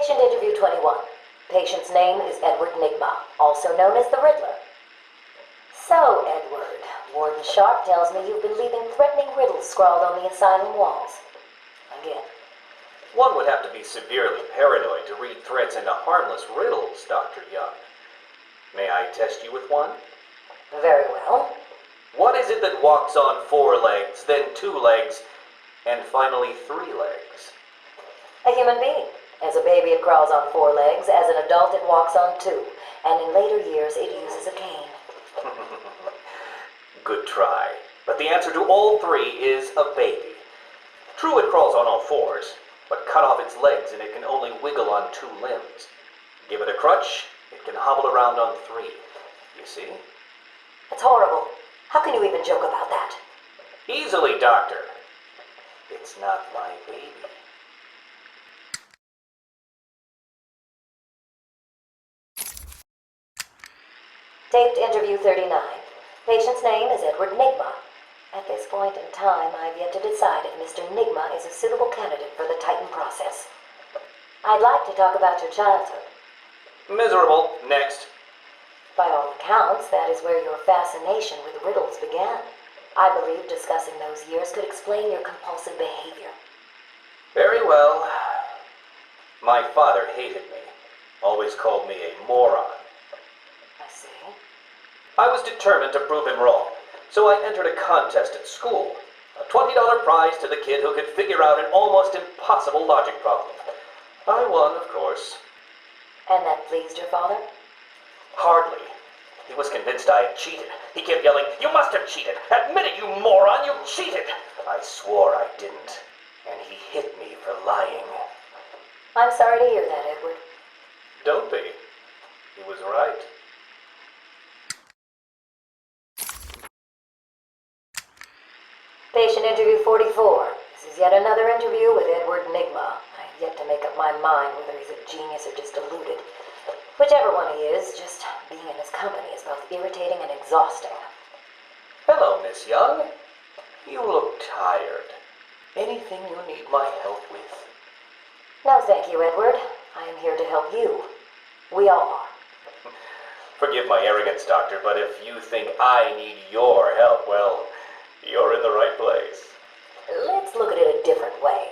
Patient interview 21. Patient's name is Edward Nigma, also known as the Riddler. So, Edward, Warden Sharp tells me you've been leaving threatening riddles scrawled on the asylum walls. Again. One would have to be severely paranoid to read threats into harmless riddles, Dr. Young. May I test you with one? Very well. What is it that walks on 4 legs, then 2 legs, and finally 3 legs? A human being. As a baby, it crawls on 4 legs. As an adult, it walks on 2. And in later years, it uses a cane. Good try. But the answer to all 3 is a baby. True, it crawls on all 4s, but cut off its legs and it can only wiggle on 2 limbs. Give it a crutch, it can hobble around on 3. You see? It's horrible. How can you even joke about that? Easily, Doctor. It's not my baby. Taped interview 39. Patient's name is Edward Nigma. At this point in time, I've yet to decide if Mr. Nigma is a suitable candidate for the Titan process. I'd like to talk about your childhood. Miserable. Next. By all accounts, that is where your fascination with riddles began. I believe discussing those years could explain your compulsive behavior. Very well. My father hated me. Always called me a moron. I see. I was determined to prove him wrong, so I entered a contest at school. A $20 prize to the kid who could figure out an almost impossible logic problem. I won, of course. And that pleased your father? Hardly. He was convinced I had cheated. He kept yelling, "You must have cheated! Admit it, you moron! You cheated!" I swore I didn't, and he hit me for lying. I'm sorry to hear that, Edward. Don't be. He was right. Patient interview 44. This is yet another interview with Edward Nigma. I have yet to make up my mind whether he's a genius or just deluded. Whichever one he is, just being in his company is both irritating and exhausting. Hello, Miss Young. You look tired. Anything you need my help with? No, thank you, Edward. I am here to help you. We all are. Forgive my arrogance, Doctor, but if you think I need your help, well, you're in the right place. Let's look at it a different way.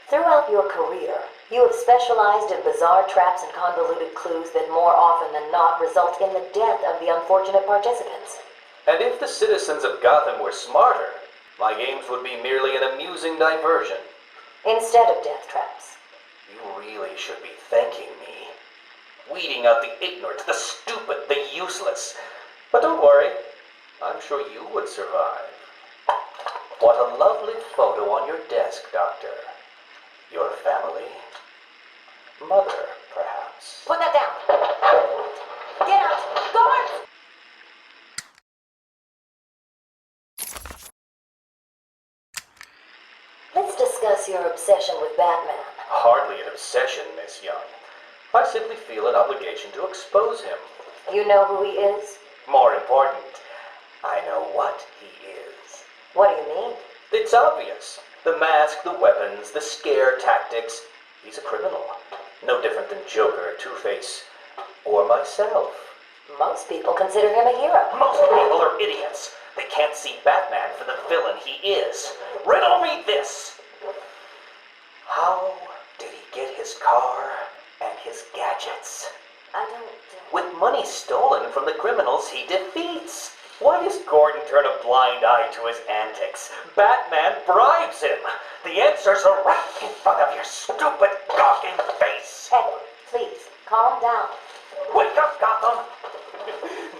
Throughout your career, you have specialized in bizarre traps and convoluted clues that more often than not result in the death of the unfortunate participants. And if the citizens of Gotham were smarter, my games would be merely an amusing diversion. Instead of death traps. You really should be thanking me. Weeding out the ignorant, the stupid, the useless. But don't worry, I'm sure you would survive. What a lovely photo on your desk, Doctor. Your family? Mother, perhaps. Put that down! Get out! Guards! Let's discuss your obsession with Batman. Hardly an obsession, Miss Young. I simply feel an obligation to expose him. You know who he is? More important, I know what he is. What do you mean? It's obvious. The mask, the weapons, the scare tactics. He's a criminal. No different than Joker, Two-Face, or myself. Most people consider him a hero. Most people are idiots. They can't see Batman for the villain he is. Riddle me this. How did he get his car and his gadgets? I don't... With money stolen from the criminals he defeats. Why does Gordon turn a blind eye to his antics? Batman bribes him. The answers are right in front of your stupid, gawking face. Edward, please, calm down. Wake up, Gotham!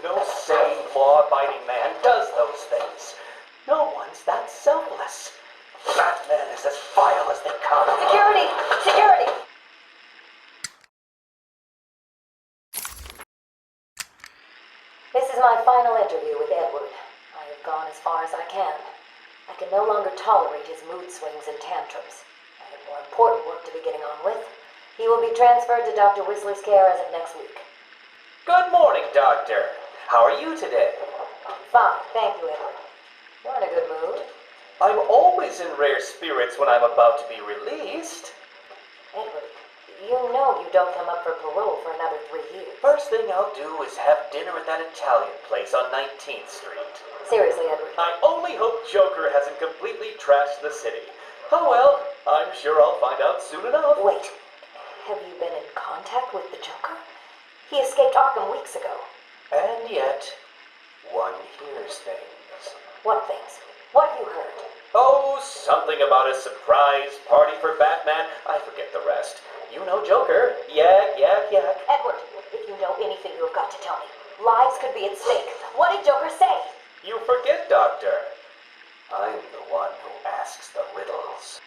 No sane, law-abiding man does those things. No one's that selfless. Batman is as vile as they come. Security! Security! This is my final interview with Edward. I have gone as far as I can. I can no longer tolerate his mood swings and tantrums. I have more important work to be getting on with. He will be transferred to Dr. Whistler's care as of next week. Good morning, Doctor. How are you today? Fine, thank you, Edward. You're in a good mood. I'm always in rare spirits when I'm about to be released. Edward, You know you don't come up for parole for another 3 years. First thing I'll do is have dinner at that Italian place on 19th Street. Seriously, Edward. I only hope Joker hasn't completely trashed the city. Oh well, I'm sure I'll find out soon enough. Wait, have you been in contact with the Joker? He escaped Arkham weeks ago. And yet, one hears things. What things? What have you heard? Oh, something about a surprise party for Batman. I forget the rest. You know Joker. Yak, yak, yak. Edward, if you know anything, you have got to tell me. Lives could be at stake. What did Joker say? You forget, Doctor. I'm the one who asks the riddles.